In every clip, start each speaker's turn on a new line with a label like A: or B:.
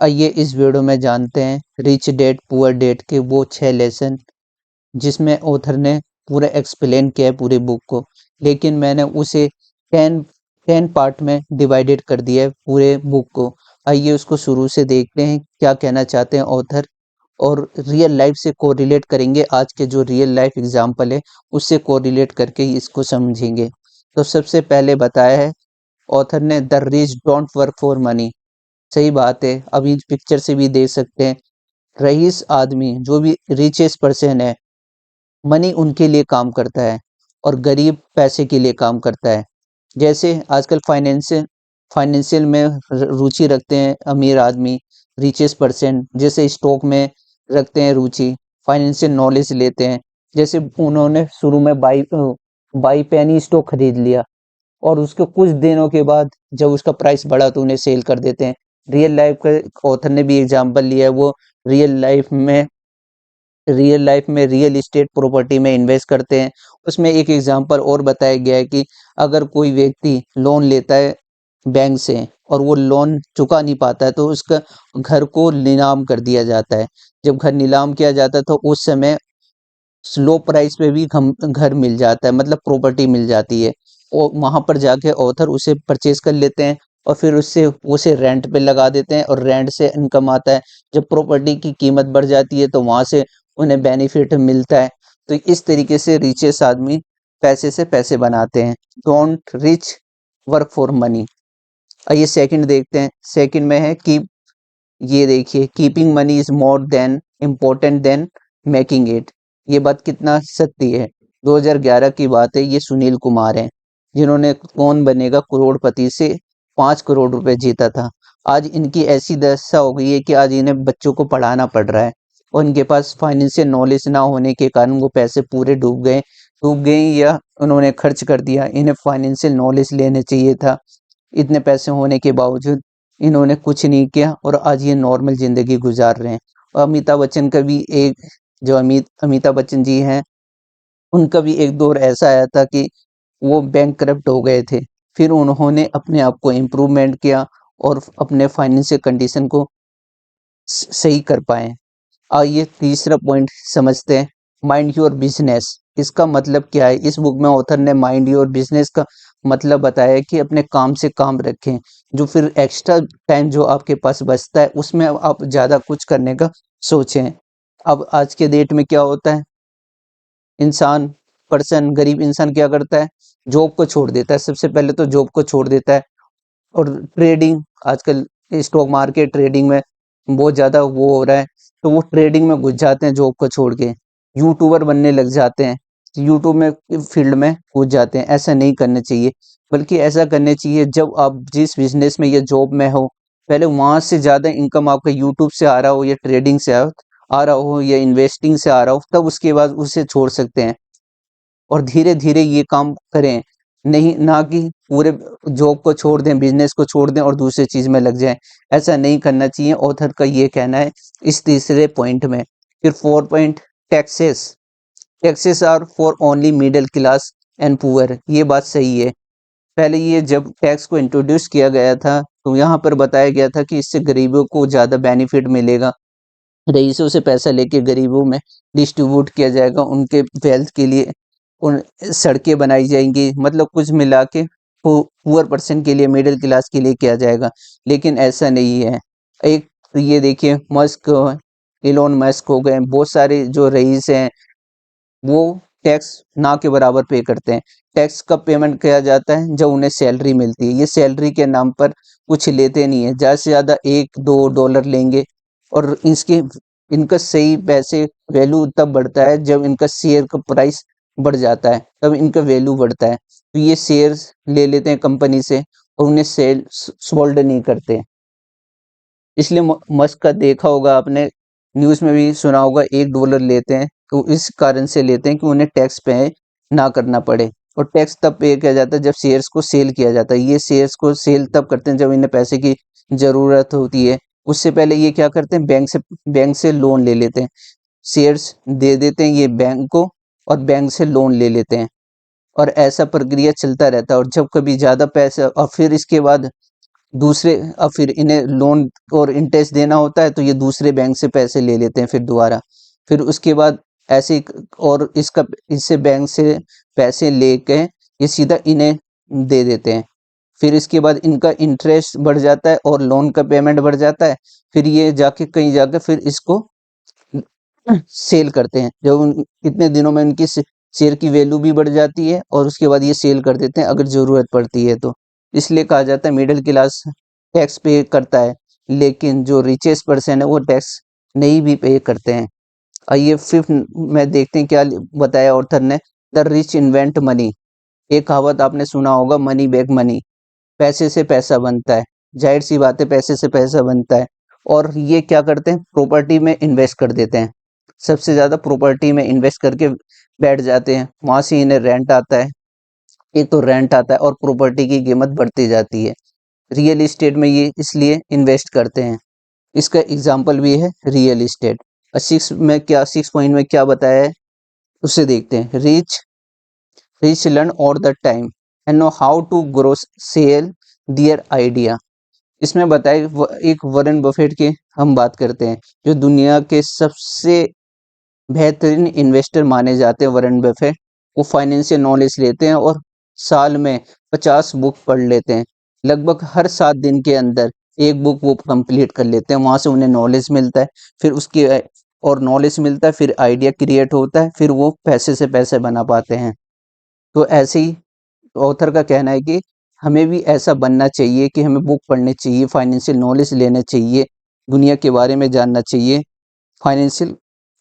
A: आइए इस वीडियो में जानते हैं रिच डैड पुअर डैड के वो 6 लेसन जिसमें ऑथर ने पूरा एक्सप्लेन किया है पूरी बुक को। लेकिन मैंने उसे 10 10 पार्ट में डिवाइडेड कर दिया है पूरे बुक को। आइए उसको शुरू से देखते हैं क्या कहना चाहते हैं ऑथर, और रियल लाइफ से कोरिलेट करेंगे। आज के जो रियल लाइफ एग्जाम्पल है उससे कोरिलेट करके ही इसको समझेंगे। तो सबसे पहले बताया है ऑथर ने, the rich don't work for money. सही बात है, अभी पिक्चर से भी देख सकते हैं। रईस आदमी जो भी रिचेस्ट पर्सन है, मनी उनके लिए काम करता है और गरीब पैसे के लिए काम करता है। जैसे आजकल फाइनेंशियल फाइनेंशियल में रुचि रखते हैं अमीर आदमी, रिचेस्ट पर्सन, जैसे स्टॉक में रखते हैं रुचि, फाइनेंशियल नॉलेज लेते हैं। जैसे उन्होंने शुरू में बाई पेनी स्टॉक खरीद लिया और उसके कुछ दिनों के बाद जब उसका प्राइस बढ़ा तो उन्हें सेल कर देते हैं। रियल लाइफ का ऑथर ने भी एग्जांपल लिया है, वो रियल लाइफ में रियल इस्टेट प्रॉपर्टी में इन्वेस्ट करते हैं। उसमें एक एग्जांपल और बताया गया है कि अगर कोई व्यक्ति लोन लेता है बैंक से और वो लोन चुका नहीं पाता है तो उसका घर को नीलाम कर दिया जाता है। जब घर नीलाम किया जाता है तो उस समय लो प्राइस पे भी घर मिल जाता है, मतलब प्रॉपर्टी मिल जाती है। और वहां पर जाके ऑथर उसे परचेज कर लेते हैं और फिर उससे उसे रेंट पे लगा देते हैं और रेंट से इनकम आता है। जब प्रॉपर्टी की कीमत बढ़ जाती है तो वहां से उन्हें बेनिफिट मिलता है। तो इस तरीके से रिचेस्ट आदमी पैसे से पैसे बनाते हैं। Don't rich work for money. आइए सेकंड देखते हैं। सेकंड में है कि ये देखिए, keeping money is more than important then making it. ये बात कितना सत्य है। 2011 की बात है, ये सुनील कुमार हैं जिन्होंने कौन बनेगा करोड़पति से 5 करोड़ रुपए जीता था। आज इनकी ऐसी दशा हो गई है कि आज इन्हें बच्चों को पढ़ाना पड़ रहा है और इनके पास फाइनेंशियल नॉलेज ना होने के कारण वो पैसे पूरे डूब गए या उन्होंने खर्च कर दिया। इन्हें फाइनेंशियल नॉलेज लेने चाहिए था। इतने पैसे होने के बावजूद इन्होंने कुछ नहीं किया और आज ये नॉर्मल जिंदगी गुजार रहे हैं। और अमिताभ बच्चन का भी एक, जो अमिताभ बच्चन जी हैं, उनका भी एक दौर ऐसा आया था कि वो बैंक करप्ट हो गए थे। फिर उन्होंने अपने आप को इम्प्रूवमेंट किया और अपने फाइनेंशियल कंडीशन को सही कर पाए। आइए तीसरा पॉइंट समझते हैं, माइंड योर बिजनेस। इसका मतलब क्या है? इस बुक में ऑथर ने माइंड योर बिजनेस का मतलब बताया है कि अपने काम से काम रखें। जो फिर एक्स्ट्रा टाइम जो आपके पास बचता है उसमें आप ज़्यादा कुछ करने का सोचें। अब आज के डेट में क्या होता है, गरीब इंसान क्या करता है, जॉब को छोड़ देता है। सबसे पहले तो जॉब को छोड़ देता है और ट्रेडिंग, आजकल स्टॉक मार्केट ट्रेडिंग में बहुत ज़्यादा वो हो रहा है, तो वो ट्रेडिंग में घुस जाते हैं जॉब को छोड़ के, यूट्यूबर बनने लग जाते हैं, यूट्यूब में फील्ड में घुस जाते हैं। ऐसा नहीं करना चाहिए, बल्कि ऐसा करना चाहिए जब आप जिस बिजनेस में या जॉब में हो, पहले वहाँ से ज़्यादा इनकम आपका यूट्यूब से आ रहा हो या ट्रेडिंग से आ रहा हो या इन्वेस्टिंग से आ रहा हो, तब उसके बाद उसे छोड़ सकते हैं और धीरे धीरे ये काम करें। नहीं, ना कि पूरे जॉब को छोड़ दें, बिजनेस को छोड़ दें और दूसरी चीज में लग जाएं। ऐसा नहीं करना चाहिए, ऑथर का ये कहना है इस तीसरे पॉइंट में। फिर 4 point, taxes taxes are for only middle class and poor. ये बात सही है। पहले ये जब टैक्स को इंट्रोड्यूस किया गया था तो यहाँ पर बताया गया था कि इससे गरीबों को ज्यादा बेनिफिट मिलेगा, रईसों से पैसा लेके गरीबों में डिस्ट्रीब्यूट किया जाएगा, उनके वेल्थ के लिए उन सड़कें बनाई जाएंगी, मतलब कुछ मिला के पुअर पर्सन के लिए, मिडिल क्लास के लिए किया जाएगा। लेकिन ऐसा नहीं है। एक ये देखिए, इलोन मस्क हो गए, बहुत सारे जो रईस हैं वो टैक्स ना के बराबर पे करते हैं। टैक्स कब पेमेंट किया जाता है? जब उन्हें सैलरी मिलती है। ये सैलरी के नाम पर कुछ लेते नहीं है, ज़्यादा से ज़्यादा $1-2 लेंगे। और इनका सही पैसे वैल्यू तब बढ़ता है जब इनका शेयर का प्राइस बढ़ जाता है, तब इनका वैल्यू बढ़ता है। तो ये शेयर्स ले लेते हैं कंपनी से और उन्हें सोल्ड नहीं करते। इसलिए मस्क का देखा होगा आपने, न्यूज़ में भी सुना होगा, $1 लेते हैं तो इस कारण से लेते हैं कि उन्हें टैक्स पे ना करना पड़े। और टैक्स तब पे किया जाता है जब शेयर्स को सेल किया जाता है। ये शेयर्स को सेल तब करते हैं जब इन्हें पैसे की ज़रूरत होती है। उससे पहले ये क्या करते हैं, बैंक से लोन ले लेते हैं, शेयर्स दे देते हैं ये बैंक को और बैंक से लोन ले लेते हैं। और ऐसा प्रक्रिया चलता रहता है। और जब कभी ज़्यादा पैसा, और फिर इसके बाद दूसरे, अब फिर इन्हें लोन और इंटरेस्ट देना होता है तो ये दूसरे बैंक से पैसे ले लेते हैं फिर दोबारा। फिर उसके बाद ऐसे और इसका इससे बैंक से पैसे लेके ये सीधा इन्हें दे देते हैं। फिर इसके बाद इनका इंटरेस्ट बढ़ जाता है और लोन का पेमेंट बढ़ जाता है। फिर ये जाके कहीं जाके फिर इसको सेल करते हैं। जब कितने दिनों में उनकी शेयर की वैल्यू भी बढ़ जाती है और उसके बाद ये सेल कर देते हैं अगर ज़रूरत पड़ती है तो। इसलिए कहा जाता है मिडिल क्लास टैक्स पे करता है, लेकिन जो रिचेस्ट पर्सन है वो टैक्स नहीं भी पे करते हैं। आइए फिफ्थ में देखते हैं क्या बताया ऑथर ने। The rich invent money. एक कहावत आपने सुना होगा, मनी बैक मनी, पैसे से पैसा बनता है। जाहिर सी बात है पैसे से पैसा बनता है। और ये क्या करते हैं, प्रॉपर्टी में इन्वेस्ट कर देते हैं। सबसे ज़्यादा प्रॉपर्टी में इन्वेस्ट करके बैठ जाते हैं, वहाँ से इन्हें रेंट आता है। एक तो रेंट आता है और प्रॉपर्टी की कीमत बढ़ती जाती है। रियल इस्टेट में ये इसलिए इन्वेस्ट करते हैं। इसका एग्जाम्पल भी है रियल इस्टेट। सिक्स पॉइंट में क्या बताया है उसे देखते हैं। Rich learn all the time and know how to grow sell their idea. इसमें बताए एक वॉरेन बफेट की हम बात करते हैं, जो दुनिया के सबसे बेहतरीन इन्वेस्टर माने जाते हैं वॉरेन बफेट। वो फाइनेंशियल नॉलेज लेते हैं और साल में 50 बुक पढ़ लेते हैं। लगभग हर 7 दिन के अंदर एक बुक वो कंप्लीट कर लेते हैं। वहाँ से उन्हें नॉलेज मिलता है, फिर उसकी और नॉलेज मिलता है, फिर आइडिया क्रिएट होता है, फिर वो पैसे से पैसे बना पाते हैं। तो ऐसे ही ऑथर का कहना है कि हमें भी ऐसा बनना चाहिए कि हमें बुक पढ़नी चाहिए, फाइनेंशियल नॉलेज लेना चाहिए, दुनिया के बारे में जानना चाहिए, फाइनेंशियल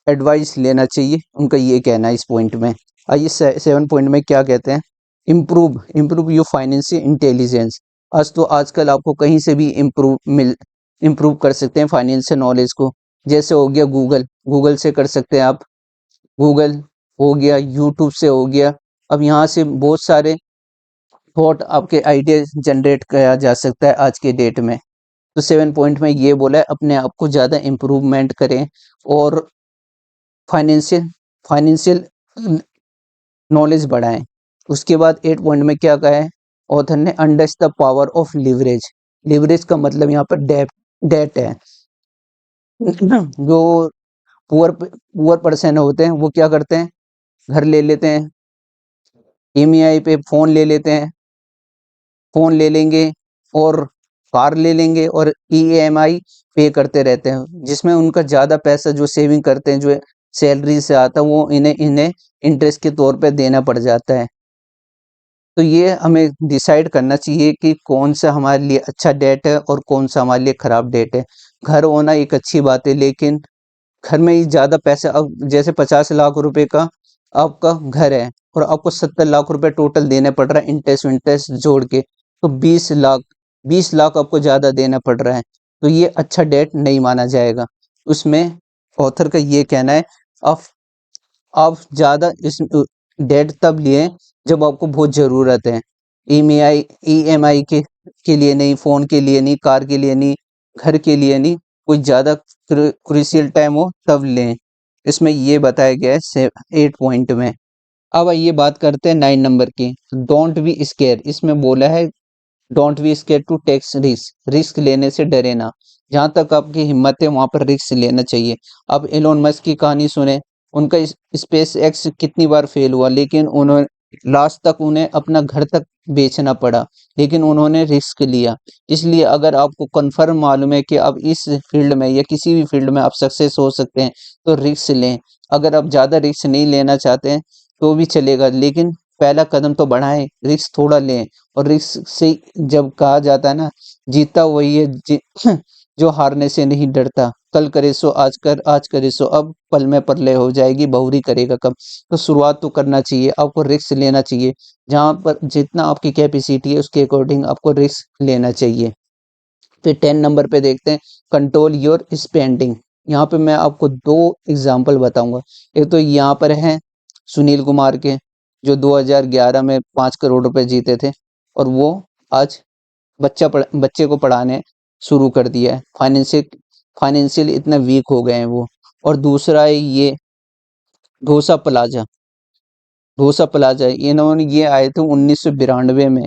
A: एडवाइस लेना चाहिए। उनका ये कहना है इस पॉइंट में। आइए 7 पॉइंट में क्या कहते हैं। Improve your financial intelligence. आजकल आपको कहीं से भी इम्प्रूव कर सकते हैं फाइनेंशियल नॉलेज को। जैसे हो गया गूगल से कर सकते हैं आप। गूगल हो गया, यूट्यूब से हो गया। अब यहाँ से बहुत सारे थॉट आपके आइडिया जनरेट किया जा सकता है आज के डेट में। तो 7 पॉइंट में ये बोला है अपने आप को ज़्यादा इम्प्रूवमेंट करें और फाइनेंशियल फाइनेंशियल नॉलेज बढ़ाएं। उसके बाद 8 पॉइंट में क्या कहा है ऑथर ने, understand the power of leverage. Leverage का मतलब यहाँ पर डेट है। जो पुअर पर्सन होते हैं वो क्या करते हैं, घर ले लेते हैं, ईएमआई पे फ़ोन ले लेते हैं, फ़ोन ले लेंगे और कार ले लेंगे और ईएमआई पे करते रहते हैं, जिसमें उनका ज़्यादा पैसा जो सेविंग करते हैं, जो सैलरी से आता है, वो इन्हें इंटरेस्ट के तौर पे देना पड़ जाता है। तो ये हमें डिसाइड करना चाहिए कि कौन सा हमारे लिए अच्छा डेट है और कौन सा हमारे लिए ख़राब डेट है। घर होना एक अच्छी बात है, लेकिन घर में ही ज़्यादा पैसा, अब जैसे 50 लाख रुपए का आपका घर है और आपको 70 लाख रुपए टोटल देने पड़ रहा है इंटरेस्ट विंटरेस्ट जोड़ के, तो 20 लाख आपको ज़्यादा देना पड़ रहा है। तो ये अच्छा डेट नहीं माना जाएगा। उसमें ऑथर का ये कहना है, आप ज़्यादा इस डेट तब लिए जब आपको बहुत ज़रूरत है। ईएमआई के लिए नहीं, फ़ोन के लिए नहीं, कार के लिए नहीं, घर के लिए नहीं, कोई ज़्यादा क्रूशियल टाइम हो तब लें। इसमें ये बताया गया है 8 पॉइंट में। अब आइए बात करते हैं 9 नंबर की, डोंट बी स्केयर। इसमें बोला है don't be scare to take risk. Risk लेने से डरे ना। जहाँ तक आपकी हिम्मत है वहाँ पर रिस्क लेना चाहिए। अब एलोन मस्क की कहानी सुने, उनका स्पेस एक्स कितनी बार फेल हुआ, लेकिन उन्होंने लास्ट तक उन्हें अपना घर तक बेचना पड़ा, लेकिन उन्होंने रिस्क लिया। इसलिए अगर आपको कन्फर्म मालूम है कि अब इस फील्ड में या किसी भी फील्ड में आप सक्सेस हो सकते हैं तो रिस्क लें। अगर आप ज़्यादा रिस्क नहीं लेना चाहते हैं तो भी चलेगा, लेकिन पहला कदम तो बढ़ाएं, रिस्क थोड़ा लें। और रिस्क से जब कहा जाता है ना, जीता वही है जो हारने से नहीं डरता। कल करे सो आज कर, आज करे सो अब, पल में परलय हो जाएगी, बहुरी करेगा कब। तो शुरुआत तो करना चाहिए, आपको रिस्क लेना चाहिए। जहाँ पर जितना आपकी कैपेसिटी है उसके अकॉर्डिंग आपको रिस्क लेना चाहिए। फिर 10 नंबर पे देखते हैं, कंट्रोल योर स्पेंडिंग। यहाँ पे मैं आपको 2 एग्जाम्पल बताऊंगा। एक तो यहाँ पर है सुनील कुमार के, जो 2011 में 5 करोड़ रुपए जीते थे और वो आज बच्चे को पढ़ाने शुरू कर दिया है। फाइनेंशियल इतना वीक हो गए हैं वो। और दूसरा है ये ढोसा प्लाजा। ढोसा प्लाजा इन्होंने ये आए थे 1992 में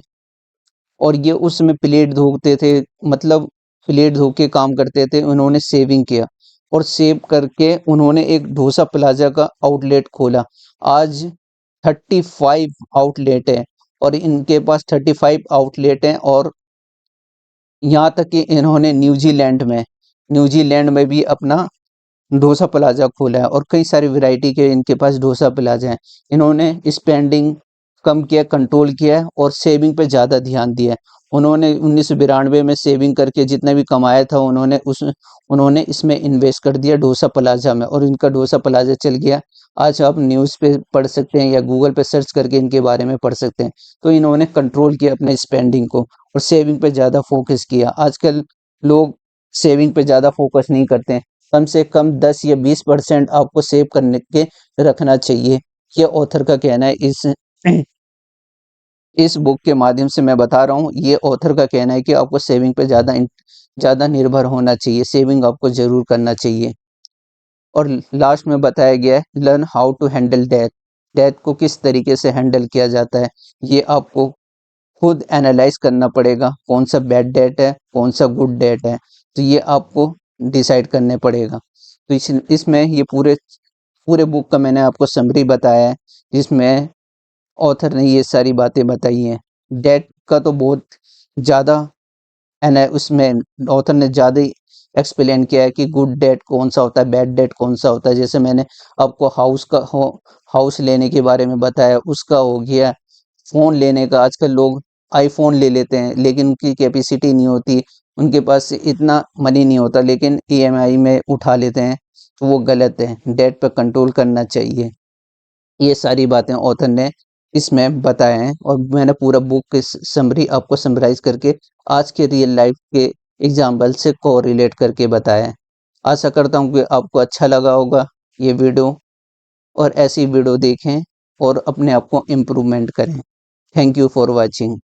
A: और ये उसमें प्लेट धोते थे, मतलब प्लेट धो के काम करते थे। उन्होंने सेविंग किया और सेव करके उन्होंने एक डोसा प्लाजा का आउटलेट खोला। आज 35 आउटलेट है और इनके पास 35 आउटलेट हैं। और यहाँ तक कि इन्होंने न्यूजीलैंड में भी अपना डोसा प्लाजा खोला है और कई सारी वैरायटी के इनके पास डोसा प्लाजा हैं। इन्होंने स्पेंडिंग कम किया, कंट्रोल किया है और सेविंग पे ज़्यादा ध्यान दिया है। उन्होंने 1992 में सेविंग करके जितना भी कमाया था उन्होंने इसमें इन्वेस्ट कर दिया डोसा प्लाजा में, और इनका डोसा प्लाजा चल गया। आज आप न्यूज़ पे पढ़ सकते हैं या गूगल पे सर्च करके इनके बारे में पढ़ सकते हैं। तो इन्होंने कंट्रोल किया अपने स्पेंडिंग को और सेविंग पे ज़्यादा फोकस किया। आजकल लोग सेविंग पे ज़्यादा फोकस नहीं करते हैं। कम से कम 10 या 20% आपको सेव करने के रखना चाहिए। ये ऑथर का कहना है। इस बुक के माध्यम से मैं बता रहा हूँ, ये ऑथर का कहना है कि आपको सेविंग पे ज़्यादा निर्भर होना चाहिए, सेविंग आपको ज़रूर करना चाहिए। और लास्ट में बताया गया है learn how to handle death. Death को किस तरीके से हैंडल किया जाता है, ये आपको खुद एनालाइज करना पड़ेगा। कौन सा बैड डेट है, कौन सा गुड डेट है, तो ये आपको डिसाइड करने पड़ेगा। तो इसमें ये पूरे पूरे बुक का मैंने आपको समरी बताया है, जिसमें ऑथर ने ये सारी बातें बताई हैं। डेट का तो बहुत ज़्यादा एना उसमें ऑथर ने ज़्यादा ही एक्सप्लेन किया है कि गुड डेट कौन सा होता है, बैड डेट कौन सा होता है। जैसे मैंने आपको हाउस लेने के बारे में बताया, उसका हो गया। फ़ोन लेने का, आजकल लोग आईफ़ोन ले लेते हैं लेकिन उनकी कैपेसिटी नहीं होती, उनके पास इतना मनी नहीं होता, लेकिन ईएमआई में उठा लेते हैं, तो वो गलत है। डेट पे कंट्रोल करना चाहिए। ये सारी बातें ऑथर ने इसमें बताए हैं और मैंने पूरा बुक की समरी आपको समराइज करके आज के रियल लाइफ के एग्जाम्पल से कोरिलेट करके बताया है। आशा करता हूँ कि आपको अच्छा लगा होगा ये वीडियो, और ऐसी वीडियो देखें और अपने आप को इम्प्रूवमेंट करें। Thank you for watching.